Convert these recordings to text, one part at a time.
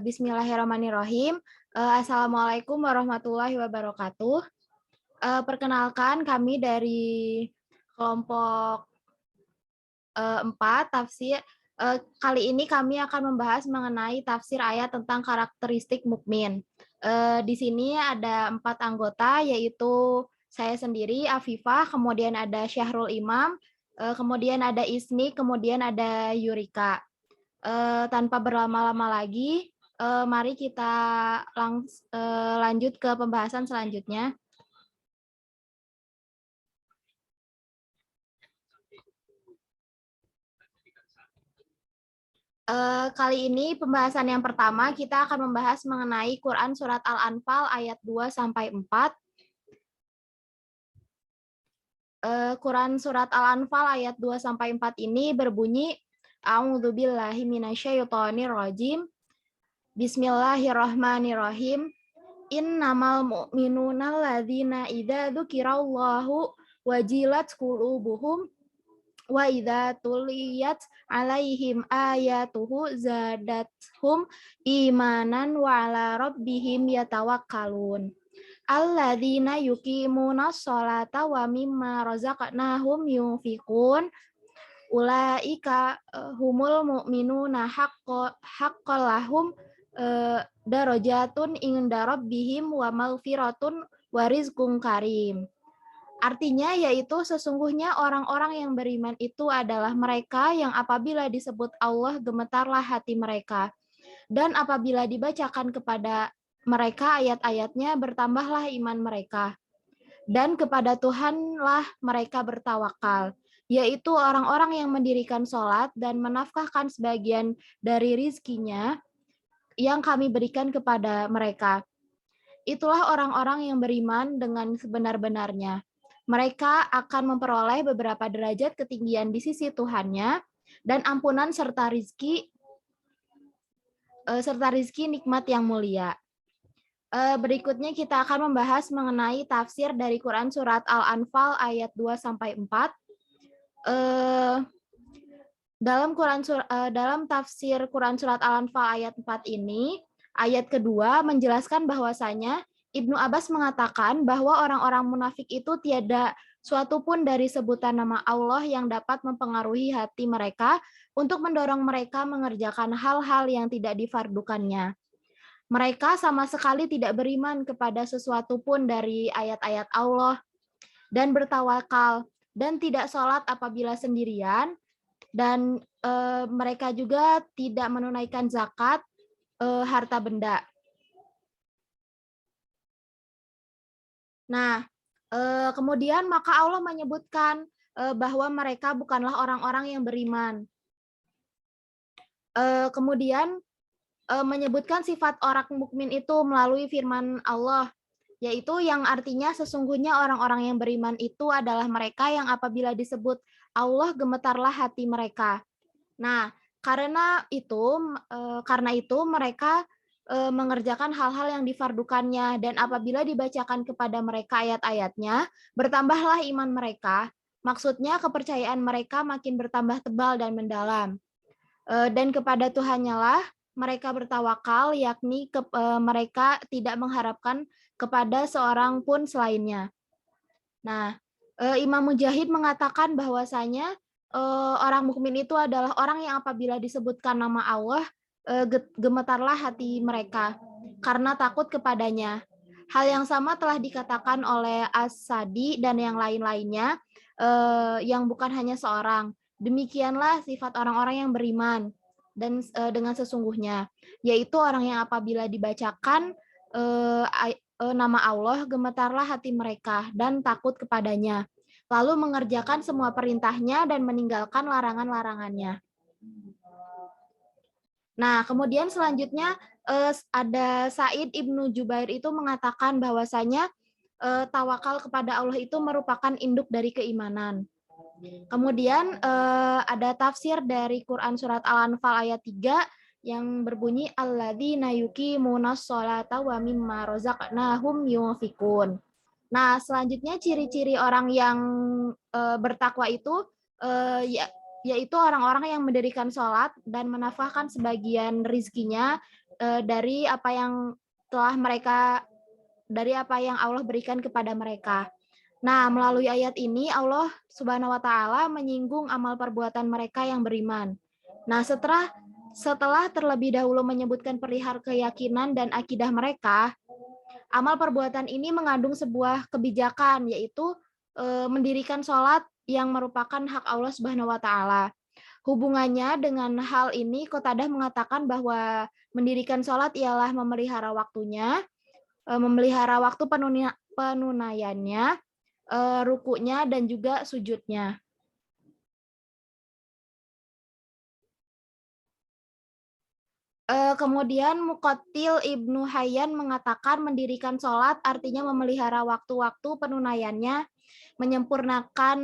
Bismillahirrahmanirrahim. Assalamualaikum warahmatullahi wabarakatuh. Perkenalkan, kami dari kelompok 4 tafsir. Kali ini kami akan membahas mengenai tafsir ayat tentang karakteristik mukmin. Di sini ada 4 anggota, yaitu saya sendiri, Afifah, kemudian ada Syahrul Imam, kemudian ada Isni, kemudian ada Yurika. Tanpa berlama-lama lagi, mari kita lanjut ke pembahasan selanjutnya. Kali ini pembahasan yang pertama kita akan membahas mengenai Quran Surat Al-Anfal ayat 2-4. Quran Surat Al-Anfal ayat 2-4 ini berbunyi, A'udzubillahi minasyaitonirrajim. Bismillahirrahmanirrahim. Innamal mu'minuna alladzina idza dzukirallahu wajilat qulubuhum wa idza tuliyat alaihim ayatuhu zadathum imanan wa ala rabbihim yatawakkalun. Alladzina yuqimunas sholata wa mimma razaqnahum yunfiqun. Ulaika humul mu'minuna haqqan lahum darajatun inda rabbihim wa maghfiratun wa rizqun karim. Artinya yaitu sesungguhnya orang-orang yang beriman itu adalah mereka yang apabila disebut Allah gemetarlah hati mereka. Dan apabila dibacakan kepada mereka ayat-ayatnya bertambahlah iman mereka. Dan kepada Tuhanlah mereka bertawakal, yaitu orang-orang yang mendirikan sholat dan menafkahkan sebagian dari rizkinya yang kami berikan kepada mereka. Itulah orang-orang yang beriman dengan sebenar-benarnya. Mereka akan memperoleh beberapa derajat ketinggian di sisi Tuhannya dan ampunan serta rizki nikmat yang mulia. Berikutnya kita akan membahas mengenai tafsir dari Quran Surat Al-Anfal ayat 2-4. Dalam tafsir Quran Surat Al-Anfal ayat 4 ini, ayat kedua menjelaskan bahwasanya Ibnu Abbas mengatakan bahwa orang-orang munafik itu tiada suatu pun dari sebutan nama Allah yang dapat mempengaruhi hati mereka untuk mendorong mereka mengerjakan hal-hal yang tidak difardukannya. Mereka sama sekali tidak beriman kepada sesuatu pun dari ayat-ayat Allah dan bertawakal dan tidak sholat apabila sendirian, dan mereka juga tidak menunaikan zakat harta benda. Nah, kemudian maka Allah menyebutkan bahwa mereka bukanlah orang-orang yang beriman. Kemudian menyebutkan sifat orang mukmin itu melalui firman Allah, yaitu yang artinya sesungguhnya orang-orang yang beriman itu adalah mereka yang apabila disebut Allah gemetarlah hati mereka. Nah, karena itu mereka mengerjakan hal-hal yang difardukannya, dan apabila dibacakan kepada mereka ayat-ayatnya, bertambahlah iman mereka. Maksudnya kepercayaan mereka makin bertambah tebal dan mendalam. Dan kepada Tuhannya lah mereka bertawakal, yakni mereka tidak mengharapkan kepada seorang pun selainnya. Nah, Imam Mujahid mengatakan bahwasanya orang mukmin itu adalah orang yang apabila disebutkan nama Allah, gemetarlah hati mereka karena takut kepadanya. Hal yang sama telah dikatakan oleh As-Sadi dan yang lain-lainnya, yang bukan hanya seorang. Demikianlah sifat orang-orang yang beriman dan dengan sesungguhnya, yaitu orang yang apabila dibacakan nama Allah, gemetarlah hati mereka dan takut kepadanya, lalu mengerjakan semua perintahnya dan meninggalkan larangan-larangannya. Nah, kemudian selanjutnya ada Said Ibnu Jubair itu mengatakan bahwasanya tawakal kepada Allah itu merupakan induk dari keimanan. Kemudian ada tafsir dari Quran Surat Al-Anfal ayat 3 yang berbunyi alladzina yuqimunas sholata wa mimma razaqnahum yunfikun. Nah, selanjutnya ciri-ciri orang yang bertakwa itu yaitu orang-orang yang mendirikan sholat dan menafkahkan sebagian rizkinya dari apa yang Allah berikan kepada mereka. Nah, melalui ayat ini Allah Subhanahu wa taala menyinggung amal perbuatan mereka yang beriman. Nah, setelah terlebih dahulu menyebutkan perihal keyakinan dan akidah mereka, amal perbuatan ini mengandung sebuah kebijakan, yaitu mendirikan sholat yang merupakan hak Allah Subhanahu wa taala. Hubungannya dengan hal ini, Qatadah mengatakan bahwa mendirikan sholat ialah memelihara waktunya, memelihara waktu penunaiannya, rukuknya, dan juga sujudnya. Kemudian Muqatil Ibnu Hayyan mengatakan mendirikan sholat artinya memelihara waktu-waktu penunaiannya, menyempurnakan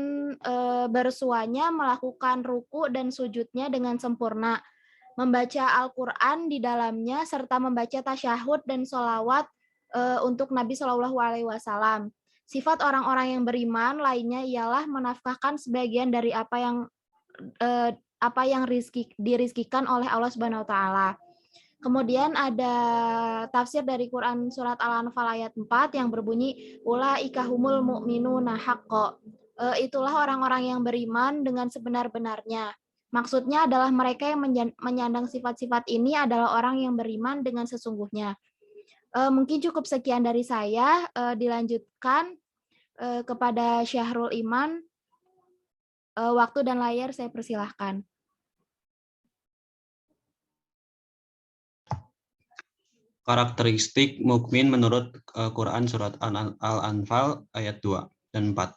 bersuanya, melakukan ruku dan sujudnya dengan sempurna, membaca Al-Quran di dalamnya, serta membaca tasyahud dan sholawat untuk Nabi Shallallahu Alaihi Wasallam. Sifat orang-orang yang beriman lainnya ialah menafkahkan sebagian dari apa yang dirizkikan oleh Allah Subhanahu Wa Taala. Kemudian ada tafsir dari Quran surat Al-Anfal ayat 4 yang berbunyi ulaika humul mu'minuna haqqo. Itulah orang-orang yang beriman dengan sebenar-benarnya. Maksudnya adalah mereka yang menyandang sifat-sifat ini adalah orang yang beriman dengan sesungguhnya. Mungkin cukup sekian dari saya. Dilanjutkan kepada Syahrul Iman. Waktu dan layar saya persilahkan. Karakteristik mukmin menurut Quran surat Al-Anfal ayat 2 dan 4.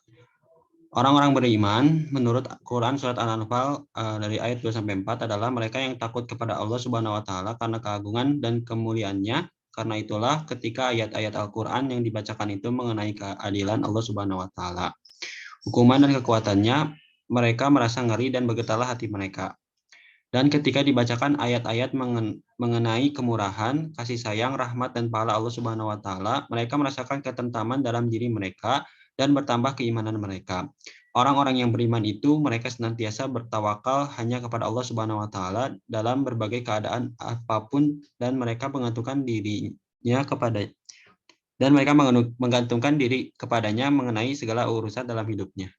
Orang-orang beriman menurut Quran surat Al-Anfal dari ayat 2 sampai 4 adalah mereka yang takut kepada Allah Subhanahu wa taala karena keagungan dan kemuliaannya. Karena itulah ketika ayat-ayat Al-Qur'an yang dibacakan itu mengenai keadilan Allah Subhanahu wa taala, hukuman dan kekuatannya, mereka merasa ngeri dan bergetarlah hati mereka. Dan ketika dibacakan ayat-ayat mengenai kemurahan, kasih sayang, rahmat, dan pahala Allah Subhanahu wa taala, mereka merasakan ketentraman dalam diri mereka dan bertambah keimanan mereka. Orang-orang yang beriman itu mereka senantiasa bertawakal hanya kepada Allah Subhanahu wa taala dalam berbagai keadaan apapun, dan mereka menggantungkan diri kepadanya mengenai segala urusan dalam hidupnya.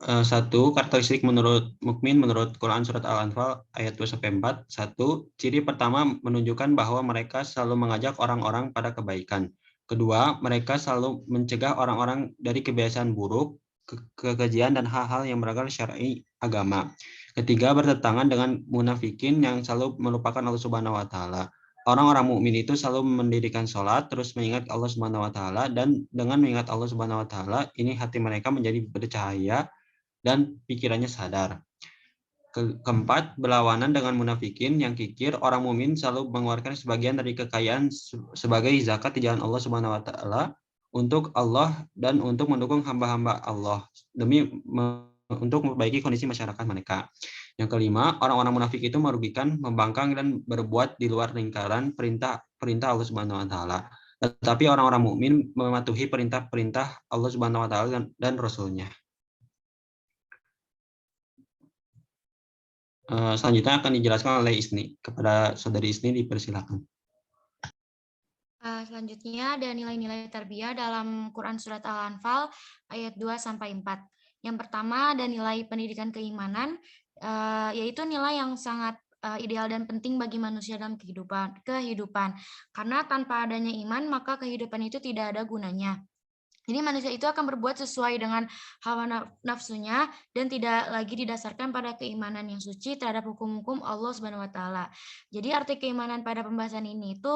Satu, karakteristik menurut mukmin menurut Quran surat Al-Anfal ayat 2-4. Satu, ciri pertama menunjukkan bahwa mereka selalu mengajak orang-orang pada kebaikan. Kedua, mereka selalu mencegah orang-orang dari kebiasaan buruk, kekejian, dan hal-hal yang melanggar syar'i agama. Ketiga, bertentangan dengan munafikin yang selalu melupakan Allah Subhanahu wa taala. Orang-orang mukmin itu selalu mendirikan sholat, terus mengingat Allah Subhanahu wa taala, dan dengan mengingat Allah Subhanahu wa taala, ini hati mereka menjadi bercahaya dan pikirannya sadar. Keempat, berlawanan dengan munafikin yang kikir. Orang mukmin selalu mengeluarkan sebagian dari kekayaan sebagai zakat di jalan Allah Subhanahu wa taala untuk Allah dan untuk mendukung hamba-hamba Allah demi untuk memperbaiki kondisi masyarakat mereka. Yang kelima, orang-orang munafik itu merugikan, membangkang, dan berbuat di luar lingkaran perintah Allah Subhanahu wa taala. Tetapi orang-orang mukmin mematuhi perintah-perintah Allah Subhanahu wa taala dan Rasul-Nya. Selanjutnya akan dijelaskan oleh Isni. Kepada saudari Isni dipersilakan. Selanjutnya ada nilai-nilai tarbiyah dalam Quran surat Al-Anfal ayat 2-4. Yang pertama ada nilai pendidikan keimanan, yaitu nilai yang sangat ideal dan penting bagi manusia dalam kehidupan. Karena tanpa adanya iman maka kehidupan itu tidak ada gunanya. Jadi manusia itu akan berbuat sesuai dengan hawa nafsunya dan tidak lagi didasarkan pada keimanan yang suci terhadap hukum-hukum Allah Subhanahu wa taala. Jadi arti keimanan pada pembahasan ini itu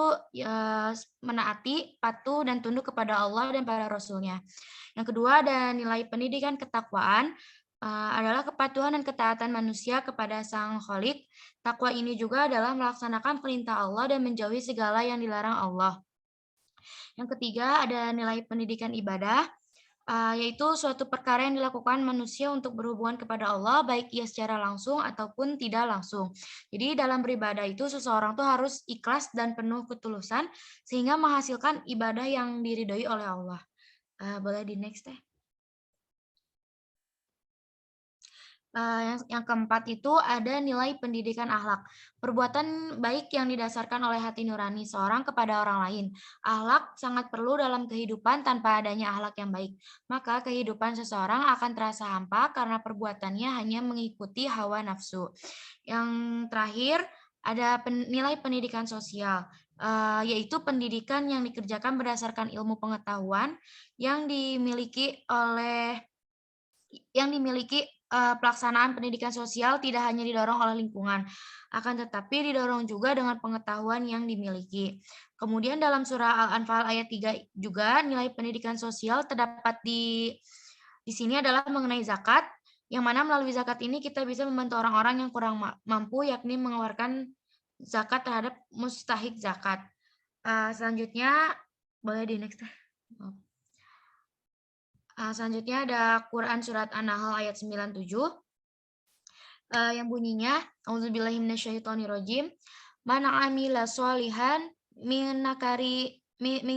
menaati, patuh, dan tunduk kepada Allah dan para Rasul-Nya. Yang kedua ada nilai pendidikan ketakwaan, adalah kepatuhan dan ketaatan manusia kepada Sang Khalik. Takwa ini juga adalah melaksanakan perintah Allah dan menjauhi segala yang dilarang Allah. Yang ketiga ada nilai pendidikan ibadah. yaitu suatu perkara yang dilakukan manusia untuk berhubungan kepada Allah, baik ia secara langsung ataupun tidak langsung. Jadi dalam beribadah itu seseorang tuh harus ikhlas dan penuh ketulusan sehingga menghasilkan ibadah yang diridhoi oleh Allah. Boleh di next deh. Yang keempat itu ada nilai pendidikan akhlak. Perbuatan baik yang didasarkan oleh hati nurani seorang kepada orang lain. Akhlak sangat perlu dalam kehidupan, tanpa adanya akhlak yang baik, maka kehidupan seseorang akan terasa hampa karena perbuatannya hanya mengikuti hawa nafsu. Yang terakhir ada nilai pendidikan sosial, yaitu pendidikan yang dikerjakan berdasarkan ilmu pengetahuan yang dimiliki pelaksanaan pendidikan sosial tidak hanya didorong oleh lingkungan, akan tetapi didorong juga dengan pengetahuan yang dimiliki. Kemudian dalam surah Al-Anfal ayat 3 juga nilai pendidikan sosial terdapat di sini adalah mengenai zakat, yang mana melalui zakat ini kita bisa membantu orang-orang yang kurang mampu, yakni mengeluarkan zakat terhadap mustahik zakat. Selanjutnya boleh di next. Selanjutnya ada Quran Surat An-Nahl ayat 97 yang bunyinya, A'udzubillahi minasyaitonirrajim, man amila sholihan min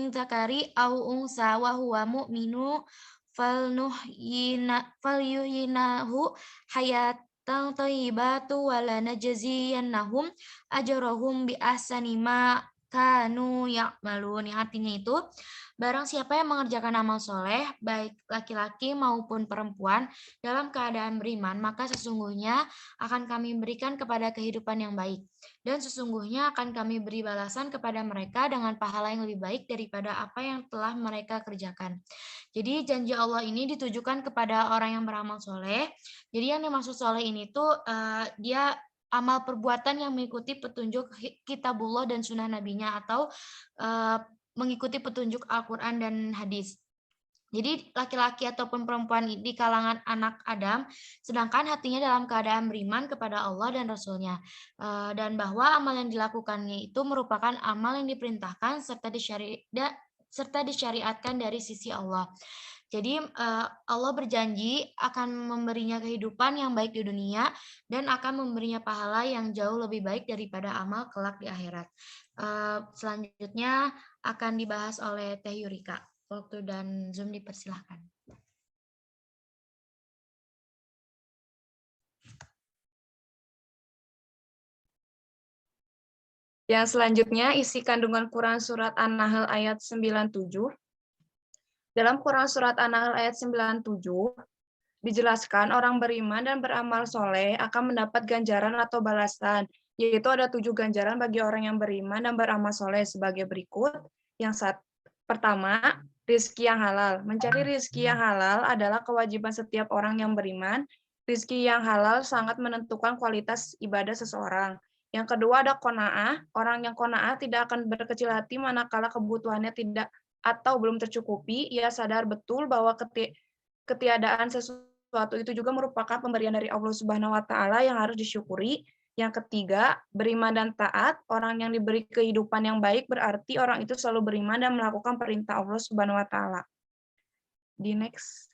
zakari au unsa wa huwa mu'minu falyuhyinahu hayatan thayyibatu wa lanajziyannahum ajrahum bi ahsani ma kanu ya'malun. Yang artinya itu, barang siapa yang mengerjakan amal soleh, baik laki-laki maupun perempuan, dalam keadaan beriman, maka sesungguhnya akan kami berikan kepada kehidupan yang baik. Dan sesungguhnya akan kami beri balasan kepada mereka dengan pahala yang lebih baik daripada apa yang telah mereka kerjakan. Jadi janji Allah ini ditujukan kepada orang yang beramal soleh. Jadi yang dimaksud soleh ini tuh dia amal perbuatan yang mengikuti petunjuk kitabullah dan sunnah nabinya, atau mengikuti petunjuk Al-Quran dan hadis. Jadi laki-laki ataupun perempuan di kalangan anak Adam, sedangkan hatinya dalam keadaan beriman kepada Allah dan Rasul-Nya, dan bahwa amal yang dilakukannya itu merupakan amal yang diperintahkan serta disyariatkan dari sisi Allah. Jadi Allah berjanji akan memberinya kehidupan yang baik di dunia dan akan memberinya pahala yang jauh lebih baik daripada amal kelak di akhirat. Selanjutnya akan dibahas oleh Teh Yurika. Waktu dan Zoom dipersilahkan. Yang selanjutnya isi kandungan Quran Surat An-Nahl ayat 97. Dalam Quran Surat An-Nahl ayat 97, dijelaskan orang beriman dan beramal soleh akan mendapat ganjaran atau balasan, yaitu ada 7 ganjaran bagi orang yang beriman dan beramal soleh sebagai berikut. Yang pertama, rizki yang halal. Mencari rizki yang halal adalah kewajiban setiap orang yang beriman. Rizki yang halal sangat menentukan kualitas ibadah seseorang. Yang kedua ada qanaah. Orang yang qanaah tidak akan berkecil hati manakala kebutuhannya tidak atau belum tercukupi. Ia sadar betul bahwa ketiadaan sesuatu itu juga merupakan pemberian dari Allah Subhanahu wa taala yang harus disyukuri. Yang ketiga, beriman dan taat. Orang yang diberi kehidupan yang baik berarti orang itu selalu beriman dan melakukan perintah Allah Subhanahu wa taala. Di next.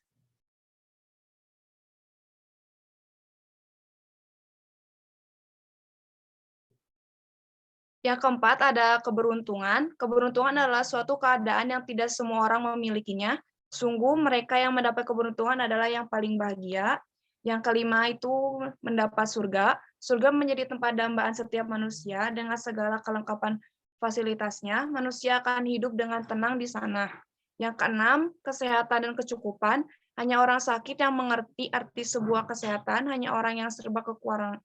Yang keempat ada keberuntungan. Keberuntungan adalah suatu keadaan yang tidak semua orang memilikinya. Sungguh mereka yang mendapat keberuntungan adalah yang paling bahagia. Yang kelima itu mendapat surga. Surga menjadi tempat dambaan setiap manusia dengan segala kelengkapan fasilitasnya. Manusia akan hidup dengan tenang di sana. Yang keenam, kesehatan dan kecukupan. Hanya orang sakit yang mengerti arti sebuah kesehatan. Hanya orang yang serba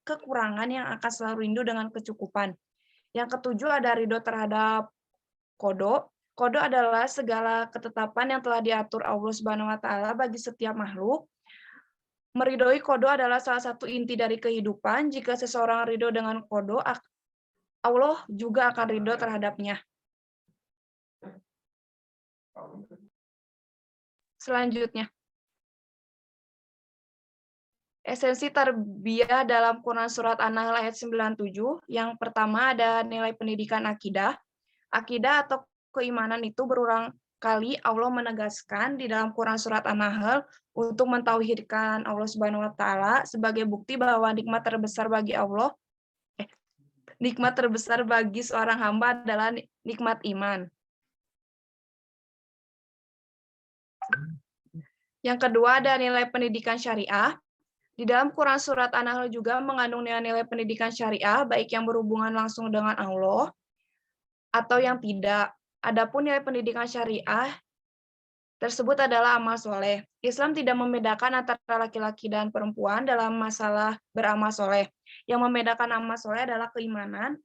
kekurangan yang akan selalu rindu dengan kecukupan. Yang ketujuh ada ridho terhadap qada. Qada adalah segala ketetapan yang telah diatur Allah Subhanahu wa taala bagi setiap makhluk. Meridhoi qada adalah salah satu inti dari kehidupan. Jika seseorang ridho dengan qada, Allah juga akan ridho terhadapnya. Selanjutnya, esensi tarbiyah dalam Quran Surat An-Nahl ayat 97. Yang pertama ada nilai pendidikan akidah. Akidah atau keimanan itu kali Allah menegaskan di dalam Quran surat An-Nahl untuk mentauhidkan Allah Subhanahu wa taala sebagai bukti bahwa nikmat terbesar bagi seorang hamba adalah nikmat iman. Yang kedua ada nilai pendidikan syariah. Di dalam Quran surat An-Nahl juga mengandung nilai-nilai pendidikan syariah baik yang berhubungan langsung dengan Allah atau yang tidak. Adapun nilai pendidikan syariah tersebut adalah amal soleh. Islam tidak membedakan antara laki-laki dan perempuan dalam masalah beramal soleh. Yang membedakan amal soleh adalah keimanan.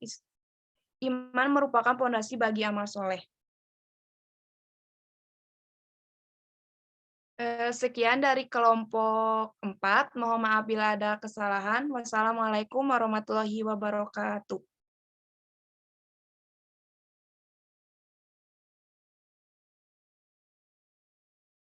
Iman merupakan fondasi bagi amal soleh. Sekian dari kelompok 4. Mohon maaf bila ada kesalahan. Wassalamualaikum warahmatullahi wabarakatuh.